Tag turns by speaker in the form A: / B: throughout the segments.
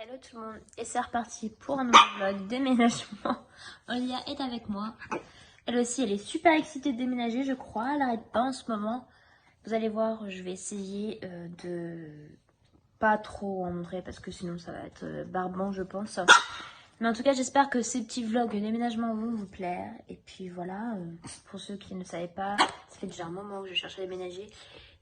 A: Hello tout le monde, et c'est reparti pour un nouveau vlog déménagement. Olia est avec moi. Elle aussi, elle est super excitée de déménager, je crois. Elle n'arrête pas en ce moment. Vous allez voir, je vais essayer de pas trop en montrer parce que sinon ça va être barbant, je pense. Mais en tout cas, j'espère que ces petits vlogs de déménagement vont vous plaire. Et puis voilà, pour ceux qui ne savaient pas, ça fait déjà un moment que je cherche à déménager.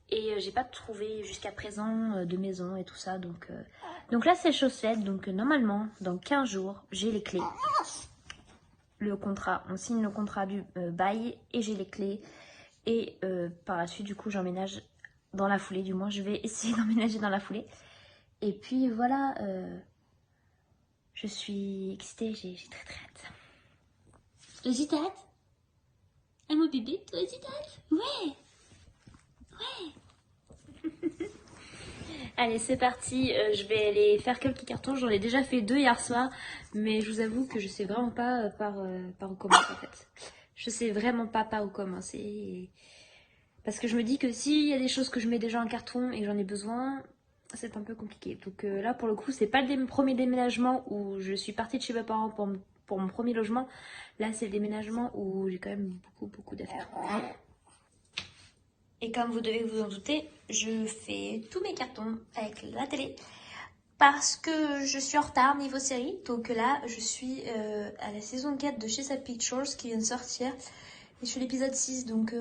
A: Et j'ai pas trouvé jusqu'à présent de maison et tout ça. Donc là, c'est chose faite. Donc normalement, dans 15 jours, j'ai les clés. Le contrat, on signe le contrat du bail et j'ai les clés. Et par la suite, du coup, j'emménage dans la foulée. Du moins, je vais essayer d'emménager dans la foulée. Et puis voilà, je suis excitée, j'ai très très hâte. Toi aussi t'as hâte? Ah mon bébé, toi aussi t'as hâte? Ouais. Allez, c'est parti. Je vais aller faire quelques cartons. J'en ai déjà fait 2 hier soir. Mais je vous avoue que je sais vraiment pas par où commencer en fait. Je sais vraiment pas par où commencer. Parce que je me dis que s'il y a des choses que je mets déjà en carton et que j'en ai besoin, c'est un peu compliqué. Donc là, pour le coup, c'est pas le premier déménagement où je suis partie de chez mes parents pour mon premier logement. Là, c'est le déménagement où j'ai quand même beaucoup d'affaires. Et comme vous devez vous en douter, je fais tous mes cartons avec la télé parce que je suis en retard niveau série. Donc là, je suis à la saison 4 de Chesa Pictures qui vient de sortir. Et je suis à l'épisode 6, donc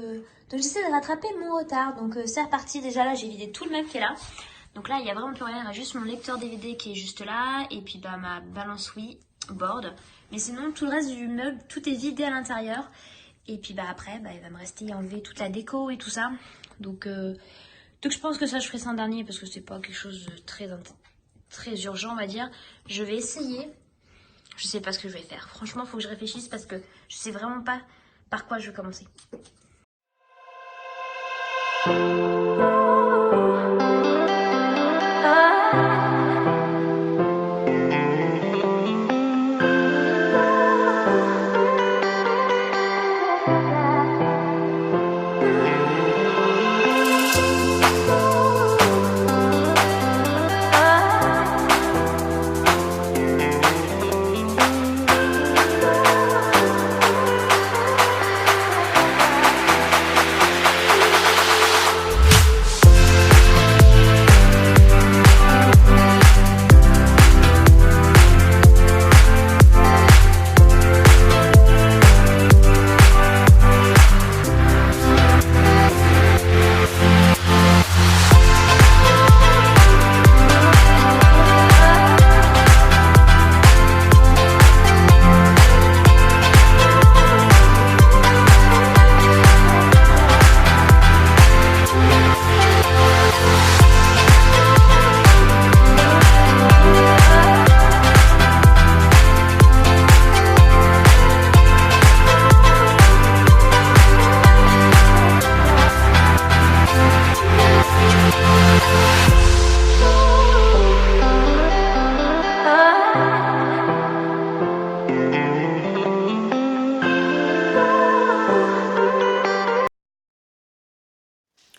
A: j'essaie de rattraper mon retard. Donc c'est reparti, déjà là, j'ai vidé tout le meuble qui est là. Donc là, il n'y a vraiment plus rien, il y a juste mon lecteur DVD qui est juste là. Et puis bah, ma balance Wii board. Mais sinon, tout le reste du meuble, tout est vidé à l'intérieur. Et puis bah après, bah, il va me rester à enlever toute la déco et tout ça. Donc je pense que ça, je ferai ça en dernier parce que c'est pas quelque chose de très urgent, on va dire. Je vais essayer. Je sais pas ce que je vais faire. Franchement, il faut que je réfléchisse parce que je sais vraiment pas par quoi je vais commencer.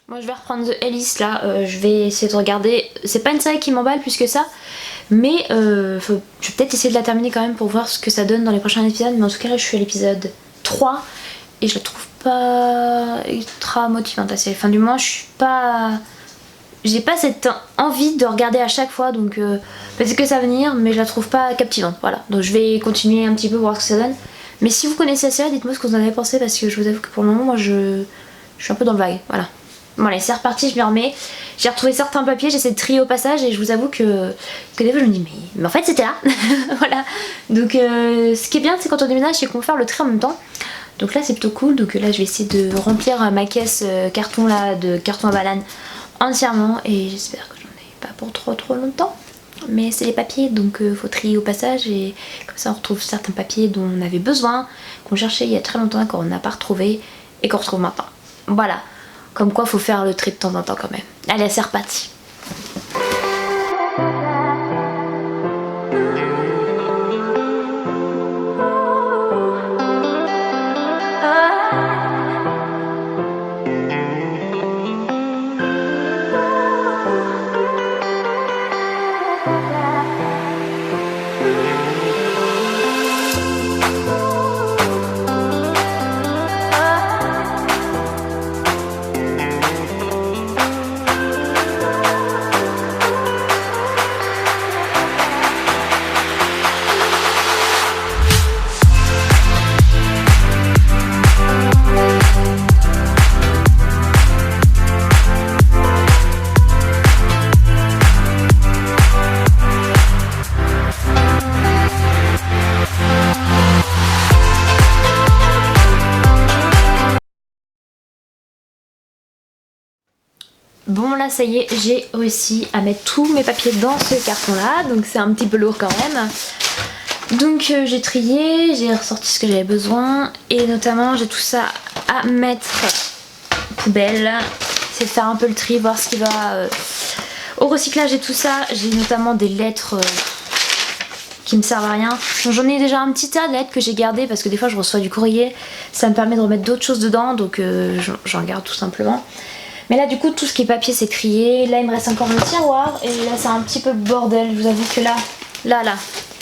A: Moi je vais reprendre The Alice là, je vais essayer de regarder, c'est pas une série qui m'emballe plus que ça, mais je vais peut-être essayer de la terminer quand même pour voir ce que ça donne dans les prochains épisodes, mais en tout cas là je suis à l'épisode 3 et je la trouve pas ultra motivante la série, enfin du moins je suis pas... J'ai pas cette envie de regarder à chaque fois, donc peut-être que ça va venir, mais je la trouve pas captivante, voilà. Donc je vais continuer un petit peu pour voir ce que ça donne, mais si vous connaissez la série, dites-moi ce que vous en avez pensé, parce que je vous avoue que pour le moment moi je suis un peu dans le vague, voilà. Bon allez, c'est reparti, je m'y remets. J'ai retrouvé certains papiers, j'essaie de trier au passage et je vous avoue que des fois je me dis mais en fait c'était là. Voilà. Donc ce qui est bien c'est quand on déménage c'est qu'on peut faire le tri en même temps. Donc là c'est plutôt cool. Donc là je vais essayer de remplir ma caisse carton là, de carton à banane entièrement. Et j'espère que j'en ai pas pour trop longtemps. Mais c'est les papiers donc faut trier au passage et comme ça on retrouve certains papiers dont on avait besoin, qu'on cherchait il y a très longtemps, qu'on n'a pas retrouvé et qu'on retrouve maintenant. Voilà. Comme quoi faut faire le tri de temps en temps quand même. Allez, c'est reparti. Bon là ça y est, j'ai réussi à mettre tous mes papiers dans ce carton là, donc c'est un petit peu lourd quand même. Donc j'ai trié, j'ai ressorti ce que j'avais besoin et notamment j'ai tout ça à mettre poubelle. C'est de faire un peu le tri, voir ce qui va au recyclage et tout ça. J'ai notamment des lettres qui me servent à rien. J'en ai déjà un petit tas de lettres que j'ai gardé parce que des fois je reçois du courrier. Ça me permet de remettre d'autres choses dedans, donc j'en garde tout simplement. Mais là du coup tout ce qui est papier c'est trié. Là il me reste encore le tiroir et là c'est un petit peu le bordel. Je vous avoue que là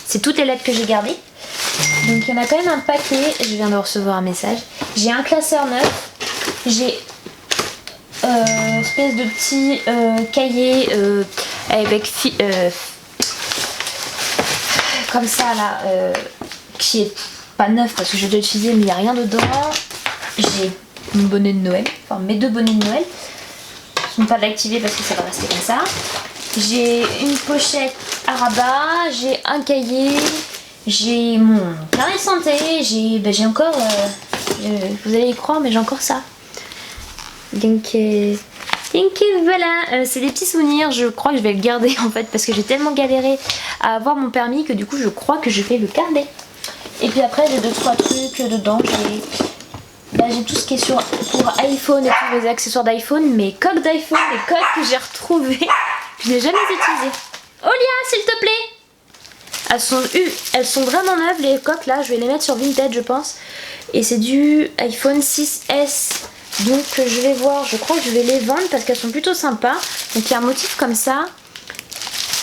A: c'est toutes les lettres que j'ai gardées. Donc il y en a quand même un paquet. Je viens de recevoir un message. J'ai un classeur neuf. J'ai espèce de petit cahier avec comme ça là qui est pas neuf parce que je l'ai utilisé mais il n'y a rien dedans. J'ai mon bonnet de Noël, enfin mes 2 bonnets de Noël. Je ne vais pas l'activer parce que ça va rester comme ça. J'ai une pochette à rabat, j'ai un cahier, j'ai mon carnet santé, j'ai encore, vous allez y croire mais j'ai encore ça. Donc voilà, c'est des petits souvenirs, je crois que je vais le garder en fait parce que j'ai tellement galéré à avoir mon permis que du coup je crois que je vais le garder. Et puis après j'ai 2-3 trucs dedans, j'ai tout ce qui est pour iPhone et tous les accessoires d'iPhone, mes coques d'iPhone, les coques que j'ai retrouvées, que je n'ai jamais utilisées. Olia, s'il te plaît! Elles sont vraiment neuves les coques là, je vais les mettre sur Vinted je pense. Et c'est du iPhone 6S. Donc je vais voir, je crois que je vais les vendre parce qu'elles sont plutôt sympas. Donc il y a un motif comme ça.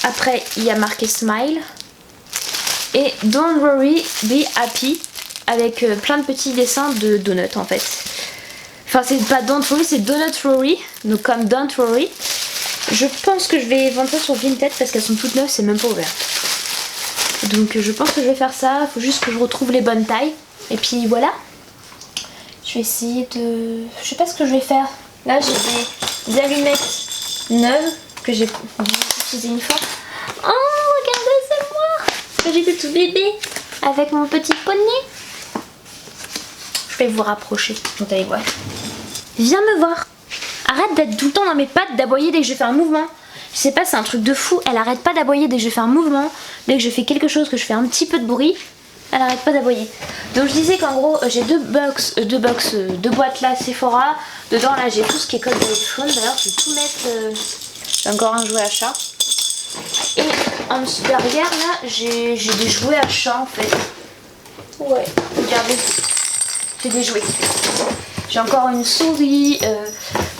A: Après il y a marqué Smile. Et Don't Worry, Be Happy. Avec plein de petits dessins de donuts en fait. Enfin c'est pas Don't Worry, c'est Donut Worry. Donc comme Don't Worry. Je pense que je vais vendre ça sur Vinted parce qu'elles sont toutes neuves, c'est même pas ouvert. Donc je pense que je vais faire ça. Il faut juste que je retrouve les bonnes tailles. Et puis voilà. Je vais essayer de... Je sais pas ce que je vais faire. Là j'ai des allumettes neuves que j'ai utilisées une fois. Oh regardez c'est moi. J'étais tout bébé avec mon petit poney. Je vais vous rapprocher, vous allez voir. Viens me voir. Arrête d'être tout le temps dans mes pattes, d'aboyer dès que je fais un mouvement. Je sais pas, c'est un truc de fou. Elle arrête pas d'aboyer dès que je fais un mouvement. Dès que je fais quelque chose, que je fais un petit peu de bruit, elle arrête pas d'aboyer. Donc je disais qu'en gros j'ai deux boîtes là Sephora. Dedans là j'ai tout ce qui est code de téléphone. D'ailleurs je vais tout mettre. J'ai encore un jouet à chat. Et en dessous derrière là j'ai des jouets à chat en fait. Ouais, regardez. J'ai des jouets. J'ai encore une souris.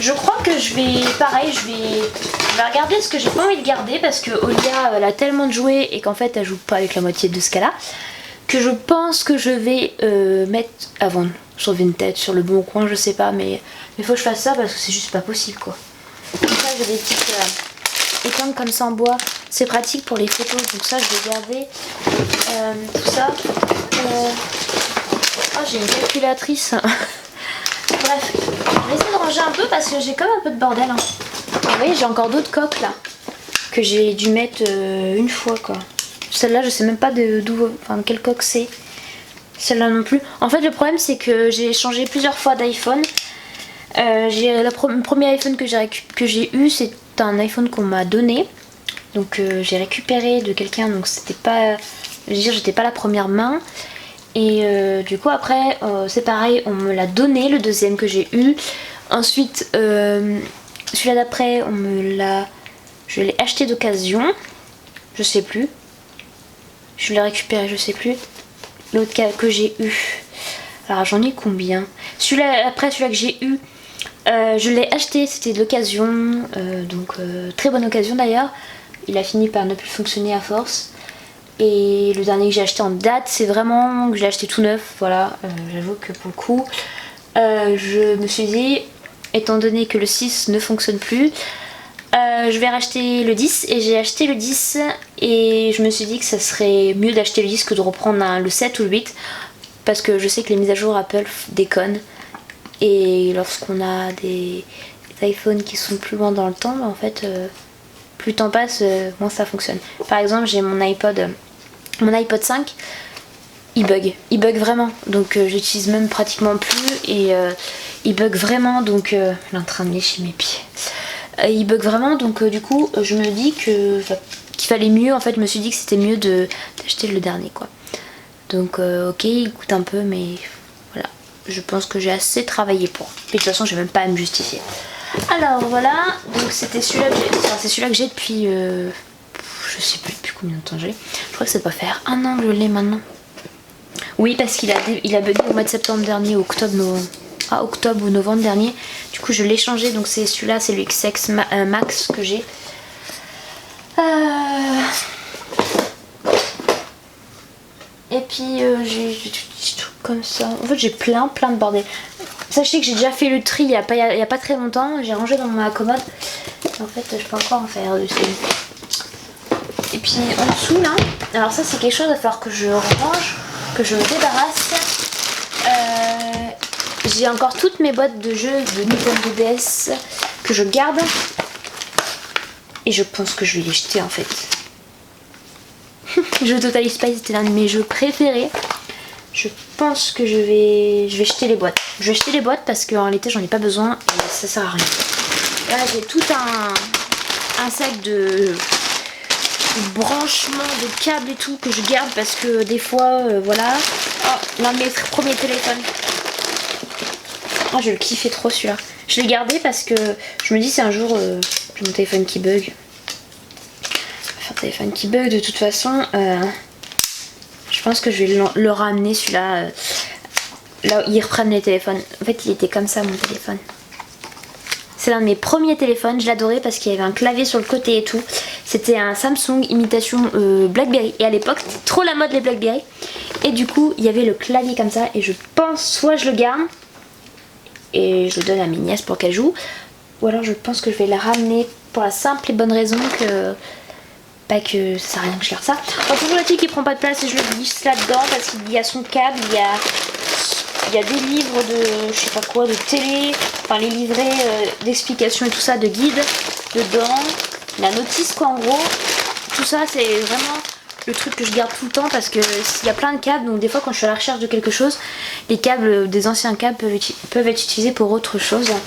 A: Je crois que je vais. Pareil, je vais regarder ce que j'ai pas envie de garder parce que Olia elle a tellement de jouets et qu'en fait elle joue pas avec la moitié de ce qu'elle a. Que je pense que je vais mettre à vendre sur Vinted, sur le bon coin, je sais pas, mais il faut que je fasse ça parce que c'est juste pas possible quoi. Comme ça j'ai des petites épingles comme ça en bois, c'est pratique pour les photos, donc ça je vais garder tout ça. Oh j'ai une calculatrice. Bref, je vais essayer de ranger un peu parce que j'ai comme un peu de bordel. Hein. Vous voyez j'ai encore d'autres coques là que j'ai dû mettre une fois quoi. Celle-là, je sais même pas de quelle coque c'est. Celle-là non plus. En fait, le problème, c'est que j'ai changé plusieurs fois d'iPhone. Le premier iPhone que j'ai eu, c'est un iPhone qu'on m'a donné. Donc, j'ai récupéré de quelqu'un. Donc, c'était pas... Je veux dire, j'étais pas la première main. Et du coup, après, c'est pareil. On me l'a donné, le deuxième que j'ai eu. Ensuite, celui-là d'après, je l'ai acheté d'occasion. Je sais plus. Je l'ai récupéré, je sais plus. L'autre que j'ai eu. Alors j'en ai combien? Après celui-là que j'ai eu, je l'ai acheté, c'était de l'occasion. Donc très bonne occasion d'ailleurs. Il a fini par ne plus fonctionner à force. Et le dernier que j'ai acheté en date, c'est vraiment que je l'ai acheté tout neuf. Voilà, j'avoue que pour le coup, je me suis dit, étant donné que le 6 ne fonctionne plus, je vais racheter le 10 et j'ai acheté le 10 et je me suis dit que ça serait mieux d'acheter le 10 que de reprendre le 7 ou le 8 parce que je sais que les mises à jour Apple déconnent et lorsqu'on a des iPhones qui sont plus loin dans le temps, en fait plus le temps passe, moins ça fonctionne. Par exemple j'ai mon iPod 5, il bug vraiment, donc j'utilise même pratiquement plus et il bug vraiment, donc il est en train de lécher mes pieds. il bug vraiment, donc du coup je me dis qu'il fallait mieux, en fait je me suis dit que c'était mieux d'acheter le dernier quoi. Donc ok, il coûte un peu, mais voilà, je pense que j'ai assez travaillé pour. Et de toute façon je vais même pas à me justifier. Alors voilà, donc c'était celui-là que j'ai, enfin, c'est celui-là que j'ai depuis je sais plus depuis combien de temps j'ai. Je crois que ça doit faire un an que je l'ai maintenant. Oui, parce qu'il a bugué au mois de septembre dernier, octobre ou novembre dernier. Du coup je l'ai changé, donc c'est celui-là, c'est le XX Max que j'ai. Et puis j'ai des trucs comme ça. En fait j'ai plein de bordel. Sachez que j'ai déjà fait le tri il y a pas très longtemps. J'ai rangé dans ma commode. En fait je peux encore en faire dessus. Et puis en dessous là, alors ça c'est quelque chose, il va falloir que je range, que je me débarrasse. J'ai encore toutes mes boîtes de jeux de Nintendo DS que je garde. Et je pense que je vais les jeter en fait. Jeu Total Spice, c'était l'un de mes jeux préférés. Je pense que je vais jeter les boîtes. Je vais jeter les boîtes parce qu'en réalité j'en ai pas besoin et ça sert à rien. Là j'ai tout un sac de branchements, de câbles et tout que je garde parce que des fois voilà. Oh, l'un de mes premiers téléphones. Oh, je le kiffais trop celui-là. Je l'ai gardé parce que je me dis c'est un jour j'ai mon téléphone qui bug. Enfin, téléphone qui bug de toute façon. Je pense que je vais le ramener celui-là. Là où ils reprennent les téléphones. En fait il était comme ça mon téléphone. C'est l'un de mes premiers téléphones, je l'adorais parce qu'il y avait un clavier sur le côté et tout. C'était un Samsung imitation Blackberry. Et à l'époque, c'était trop la mode les Blackberry. Et du coup, il y avait le clavier comme ça. Et je pense, soit je le garde et je le donne à mes nièces pour qu'elles jouent. Ou alors je pense que je vais la ramener pour la simple et bonne raison que... Pas que ça sert à rien que je garde ça. Enfin, toujours la qui prend pas de place et je le glisse là-dedans parce qu'il y a son câble, il y a des livres de je sais pas quoi, de télé, enfin les livrets d'explications et tout ça, de guides dedans, la notice quoi en gros. Tout ça c'est vraiment le truc que je garde tout le temps parce que il y a plein de câbles, donc des fois quand je suis à la recherche de quelque chose, les câbles, des anciens câbles peuvent être utilisés pour autre chose. Donc,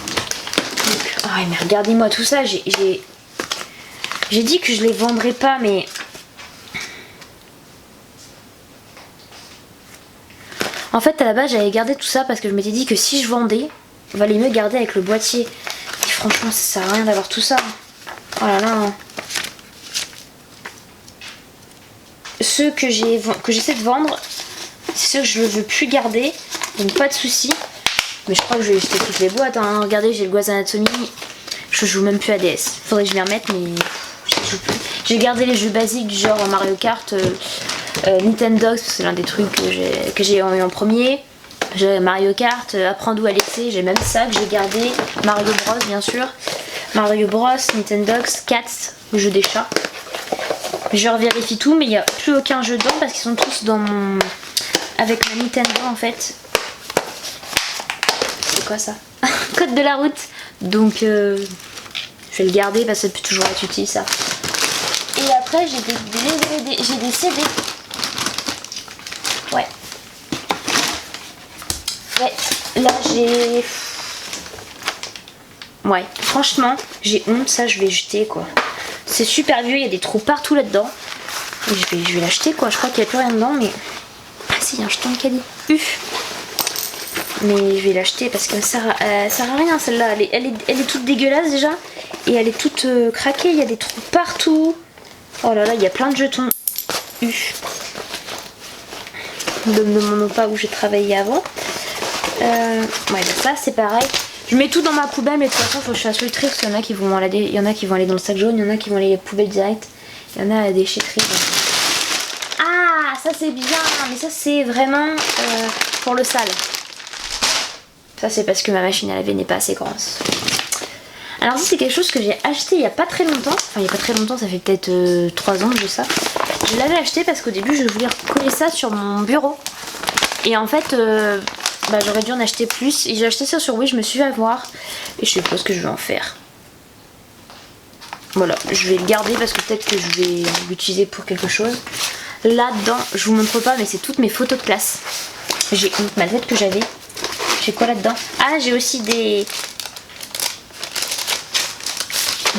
A: mais regardez-moi tout ça, j'ai dit que je les vendrais pas mais... En fait à la base j'avais gardé tout ça parce que je m'étais dit que si je vendais, il valait mieux garder avec le boîtier. Et franchement ça sert à rien d'avoir tout ça. Oh là là. Ceux que j'essaie de vendre, c'est ceux que je ne veux plus garder. Donc pas de soucis. Mais je crois que je vais jeter toutes les boîtes. Hein. Regardez, j'ai le Grey's Anatomy. Je joue même plus à DS. Faudrait que je m'y remette mais je joue plus. J'ai gardé les jeux basiques genre Mario Kart. Nintendo, c'est l'un des trucs que j'ai eu en premier. J'ai Mario Kart, Apprends-nous à laisser, j'ai même ça que j'ai gardé. Mario Bros bien sûr. Mario Bros, Nintendo, Cats, le jeu des chats. Je revérifie tout mais il n'y a plus aucun jeu dedans parce qu'ils sont tous dans mon... avec ma Nintendo en fait. C'est quoi ça? Code de la route. Donc je vais le garder parce que ça peut toujours être utile ça. Et après j'ai des DVD, j'ai des CD. Ouais. Là j'ai... Ouais, franchement, j'ai honte, ça je vais jeter quoi. C'est super vieux, il y a des trous partout là-dedans. Et je vais l'acheter quoi, je crois qu'il n'y a plus rien dedans mais... Ah si, il y a un jeton de caddie. Mais je vais l'acheter parce qu'elle sert à rien celle-là. Elle est toute dégueulasse déjà. Et elle est toute craquée, il y a des trous partout. Oh là là, il y a plein de jetons. Ne me demandons pas où j'ai travaillé avant. Ouais, bah ça c'est pareil. Je mets tout dans ma poubelle, mais de toute façon, il faut que je fasse le tri parce qu'il y en a qui vont aller, il y en a qui vont aller dans le sac jaune, il y en a qui vont aller à la poubelle directe, il y en a à la déchetterie. Donc... Ah, ça c'est bien, mais ça c'est vraiment pour le sale. Ça c'est parce que ma machine à laver n'est pas assez grande. Alors ça c'est quelque chose que j'ai acheté il n'y a pas très longtemps. Enfin il n'y a pas très longtemps, ça fait peut-être 3 ans que j'ai ça. Je l'avais acheté parce qu'au début je voulais coller ça sur mon bureau. Et en fait j'aurais dû en acheter plus. Et j'ai acheté ça sur Wish, je me suis fait avoir. Et je sais pas ce que je vais en faire. Voilà, je vais le garder parce que peut-être que je vais l'utiliser pour quelque chose. Là-dedans, je vous montre pas mais c'est toutes mes photos de classe. J'ai honte, malgré que j'avais. J'ai quoi là-dedans? Ah j'ai aussi des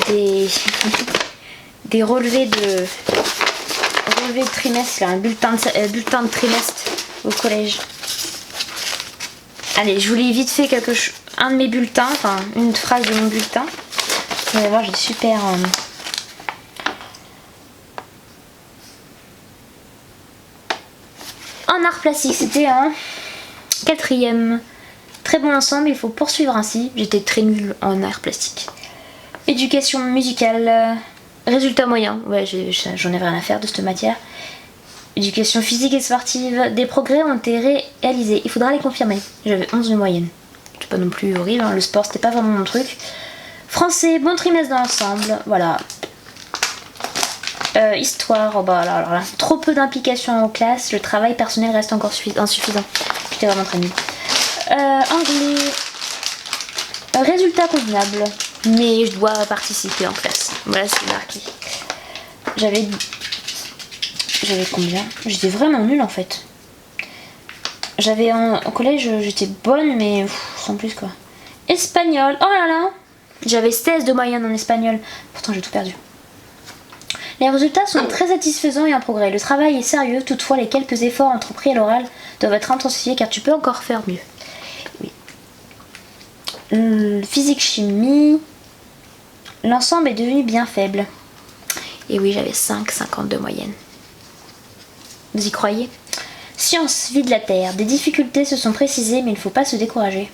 A: des, des relevés de trimestre, là, un bulletin de trimestre au collège. Allez, je vous lis vite fait un de mes bulletins, enfin une phrase de mon bulletin. Vous allez voir, j'ai super... En art plastique, c'était un 4e. Très bon ensemble, il faut poursuivre ainsi. J'étais très nulle en art plastique. Éducation musicale, résultat moyen. Ouais, j'en ai rien à faire de cette matière. Éducation physique et sportive, des progrès ont été réalisés. Il faudra les confirmer. J'avais 11 de moyenne. C'est pas non plus horrible, hein. Le sport c'était pas vraiment mon truc. Français, bon trimestre dans l'ensemble. Voilà. Histoire, oh bah alors là, trop peu d'implication en classe, le travail personnel reste encore insuffisant. J'étais vraiment très nulle. Anglais, résultat convenable, mais je dois participer en classe. Voilà ce qui est marqué. J'avais combien? J'étais vraiment nulle en fait. J'avais au collège, j'étais bonne, mais sans plus quoi. Espagnol, oh là là, j'avais 16 de moyenne en espagnol, pourtant j'ai tout perdu. Les résultats sont très satisfaisants et en progrès. Le travail est sérieux, toutefois les quelques efforts entrepris à l'oral doivent être intensifiés car tu peux encore faire mieux. Oui. Physique chimie, l'ensemble est devenu bien faible. Et oui, j'avais 5,50 de moyenne. Vous y croyez? Sciences, vie de la Terre. Des difficultés se sont précisées mais il ne faut pas se décourager.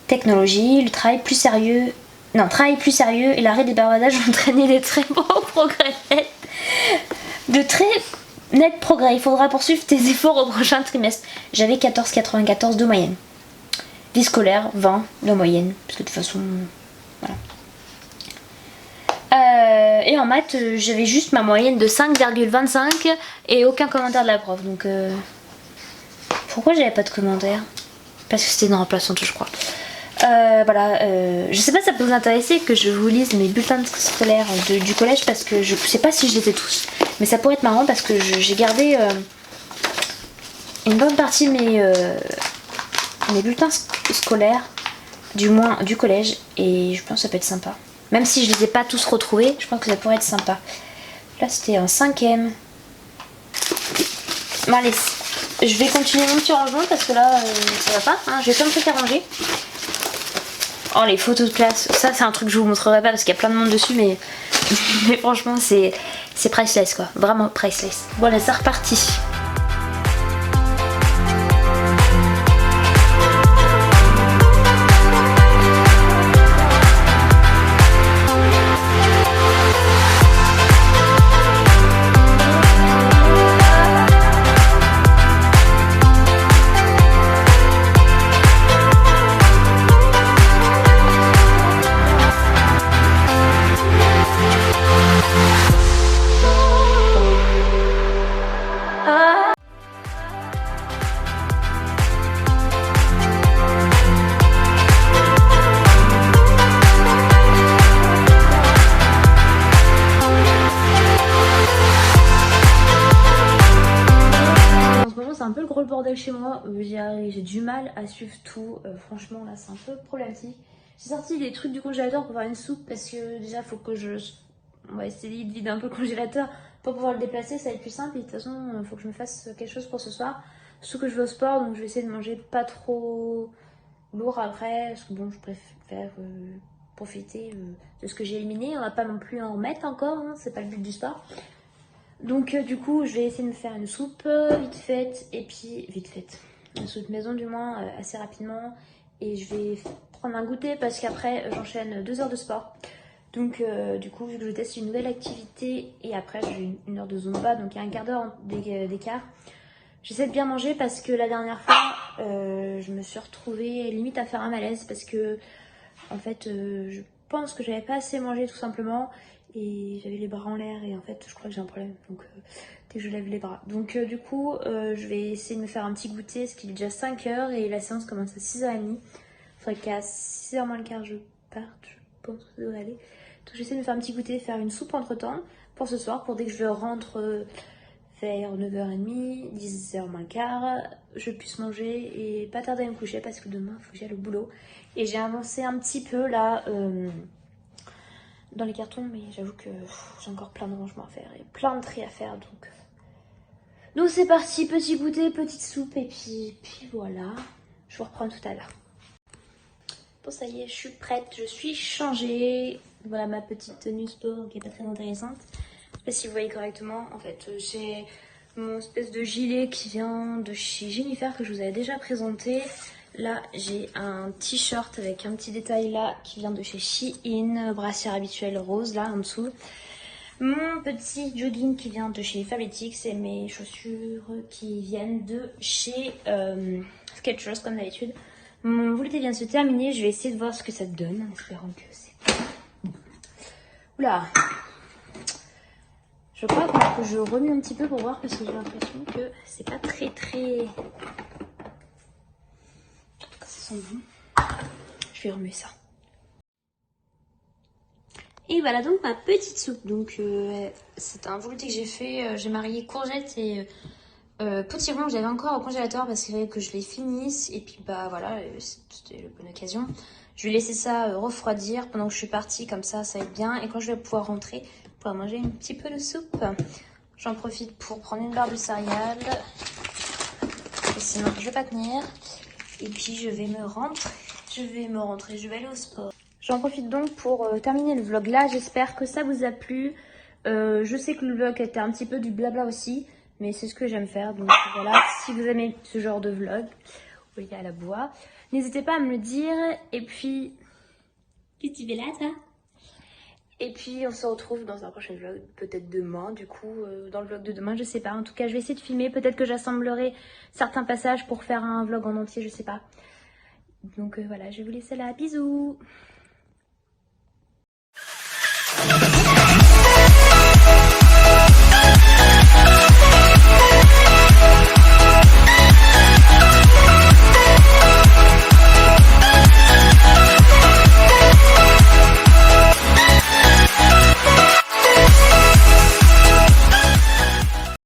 A: Technologie, le travail plus sérieux... Non, travail plus sérieux et l'arrêt des bavardages ont entraîné des très bons progrès. De très nets progrès. Il faudra poursuivre tes efforts au prochain trimestre. J'avais 14,94 de moyenne. Vie scolaire, 20 de moyenne. Parce que de toute façon, voilà. Et en maths, j'avais juste ma moyenne de 5,25 et aucun commentaire de la prof. Donc, pourquoi j'avais pas de commentaire? Parce que c'était une remplaçante, je crois. Voilà, je sais pas si ça peut vous intéresser que je vous lise mes bulletins scolaires du collège parce que je sais pas si je les ai tous, mais ça pourrait être marrant parce que j'ai gardé une bonne partie de mes bulletins scolaires, du moins du collège, et je pense que ça peut être sympa. Même si je les ai pas tous retrouvés, je pense que ça pourrait être sympa. Là c'était un 5e. Bon allez, je vais continuer mon petit rangement parce que là ça va pas, hein. J'ai plein de trucs à ranger. Oh les photos de classe, ça c'est un truc que je vous montrerai pas parce qu'il y a plein de monde dessus, mais franchement c'est priceless quoi, vraiment priceless. Bon là c'est reparti. Chez moi, j'ai du mal à suivre tout, franchement là c'est un peu problématique. J'ai sorti des trucs du congélateur pour faire une soupe parce que déjà faut que on va essayer de vider un peu le congélateur pour pouvoir le déplacer, ça va être plus simple et de toute façon faut que je me fasse quelque chose pour ce soir. Surtout que je vais au sport donc je vais essayer de manger pas trop lourd après parce que bon je préfère profiter de ce que j'ai éliminé, on va pas non plus en remettre encore, hein, c'est pas le but du sport. Donc du coup je vais essayer de me faire une soupe vite faite et puis une soupe maison du moins assez rapidement et je vais prendre un goûter parce qu'après j'enchaîne 2 heures de sport. Donc du coup vu que je teste une nouvelle activité et après j'ai une heure de zumba donc il y a un quart d'heure d'écart. J'essaie de bien manger parce que la dernière fois je me suis retrouvée limite à faire un malaise parce que en fait je pense que j'avais pas assez mangé tout simplement. Et j'avais les bras en l'air et en fait je crois que j'ai un problème donc dès que je lève les bras. Donc du coup je vais essayer de me faire un petit goûter parce qu'il est déjà 5h et la séance commence à 6h30. Il faudrait qu'à 6h moins le quart je parte, je pense que ça devrait aller. Donc j'essaie de me faire un petit goûter, faire une soupe entre temps pour ce soir pour dès que je rentre vers 9h30, 10h moins le quart, je puisse manger et pas tarder à me coucher parce que demain il faut que j'aille au boulot. Et j'ai avancé un petit peu là... dans les cartons, mais j'avoue que j'ai encore plein de rangements à faire et plein de tri à faire, donc c'est parti, petit goûter, petite soupe, et puis voilà, je vous reprends tout à l'heure. Bon, ça y est, je suis prête, je suis changée. Voilà ma petite tenue sport qui est pas très intéressante. Je sais pas si vous voyez correctement. En fait, j'ai mon espèce de gilet qui vient de chez Jennifer que je vous avais déjà présenté. Là, j'ai un t-shirt avec un petit détail là qui vient de chez Shein, brassière habituelle rose là en dessous. Mon petit jogging qui vient de chez Fabletics et mes chaussures qui viennent de chez Skechers comme d'habitude. Mon velouté vient de se terminer, je vais essayer de voir ce que ça donne en espérant que c'est... Oula! Je crois que je remue un petit peu pour voir parce que j'ai l'impression que c'est pas très... En tout cas, ça sent bon. Je vais remuer ça. Et voilà donc ma petite soupe. Donc c'est un velouté que j'ai fait. J'ai marié courgettes et potiron que j'avais encore au congélateur parce qu'il fallait que je les finisse. Et puis bah voilà, c'était la bonne occasion. Je vais laisser ça refroidir pendant que je suis partie, comme ça va être bien. Et quand je vais pouvoir rentrer, pouvoir manger un petit peu de soupe. J'en profite pour prendre une barre de céréales. Et sinon je vais pas tenir. Et puis je vais me rentrer, je vais aller au sport. J'en profite donc pour terminer le vlog là, j'espère que ça vous a plu. Je sais que le vlog était un petit peu du blabla aussi, mais c'est ce que j'aime faire. Donc voilà, si vous aimez ce genre de vlog, où il y a la bois, n'hésitez pas à me le dire. Et puis, qu'est-ce que tu fais là, toi? Et puis on se retrouve dans un prochain vlog, peut-être demain, du coup, dans le vlog de demain, je sais pas. En tout cas, je vais essayer de filmer, peut-être que j'assemblerai certains passages pour faire un vlog en entier, je sais pas. Donc voilà, je vais vous laisser là, bisous!